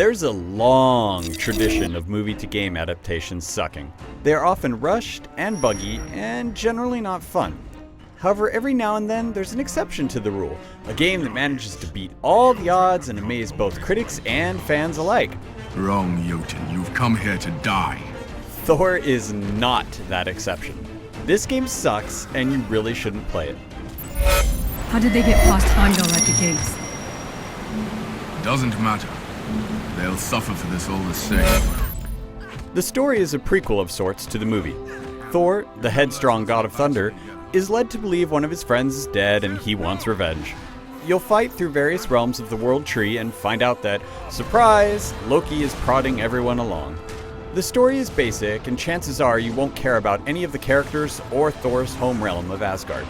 There's a long tradition of movie-to-game adaptations sucking. They are often rushed and buggy and generally not fun. However, every now and then, there's an exception to the rule, a game that manages to beat all the odds and amaze both critics and fans alike. Wrong, Jotun. You've come here to die. Thor is not that exception. This game sucks, and you really shouldn't play it. How did they get past Heimdall at the gates? Doesn't matter. They'll suffer for this all the same. The story is a prequel of sorts to the movie. Thor, the headstrong god of thunder, is led to believe one of his friends is dead and he wants revenge. You'll fight through various realms of the world tree and find out that, surprise, Loki is prodding everyone along. The story is basic, and chances are you won't care about any of the characters or Thor's home realm of Asgard.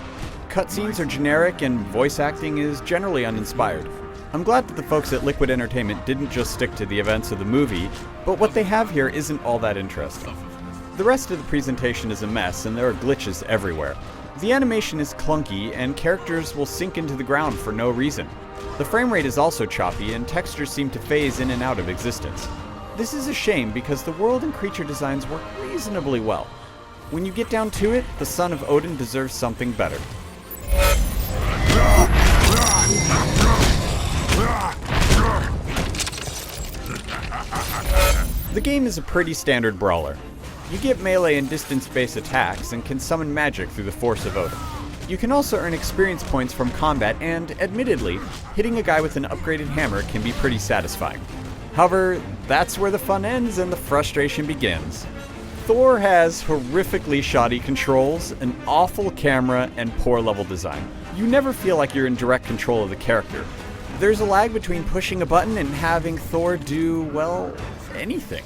Cutscenes are generic and voice acting is generally uninspired. I'm glad that the folks at Liquid Entertainment didn't just stick to the events of the movie, but what they have here isn't all that interesting. The rest of the presentation is a mess, and there are glitches everywhere. The animation is clunky, and characters will sink into the ground for no reason. The frame rate is also choppy, and textures seem to phase in and out of existence. This is a shame because the world and creature designs work reasonably well. When you get down to it, the son of Odin deserves something better. The game is a pretty standard brawler. You get melee and distance-based attacks and can summon magic through the force of Odin. You can also earn experience points from combat and, admittedly, hitting a guy with an upgraded hammer can be pretty satisfying. However, that's where the fun ends and the frustration begins. Thor has horrifically shoddy controls, an awful camera, and poor level design. You never feel like you're in direct control of the character. There's a lag between pushing a button and having Thor do, well, anything.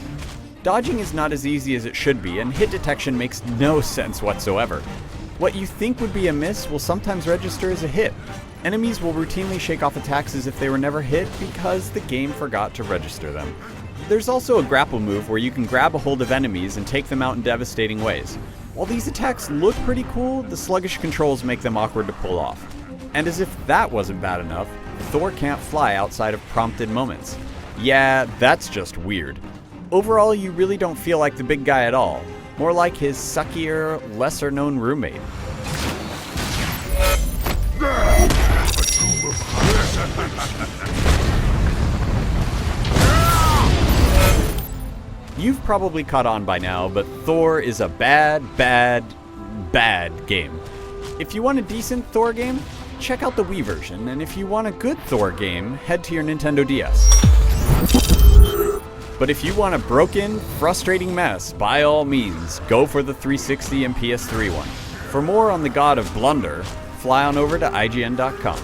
Dodging is not as easy as it should be, and hit detection makes no sense whatsoever. What you think would be a miss will sometimes register as a hit. Enemies will routinely shake off attacks as if they were never hit because the game forgot to register them. There's also a grapple move where you can grab a hold of enemies and take them out in devastating ways. While these attacks look pretty cool, the sluggish controls make them awkward to pull off. And as if that wasn't bad enough, Thor can't fly outside of prompted moments. Yeah, that's just weird. Overall, you really don't feel like the big guy at all. More like his suckier, lesser-known roommate. You've probably caught on by now, but Thor is a bad game. If you want a decent Thor game, check out the Wii version, and if you want a good Thor game, head to your Nintendo DS. But if you want a broken, frustrating mess, by all means, go for the 360 and PS3 one. For more on the god of blunder, fly on over to IGN.com.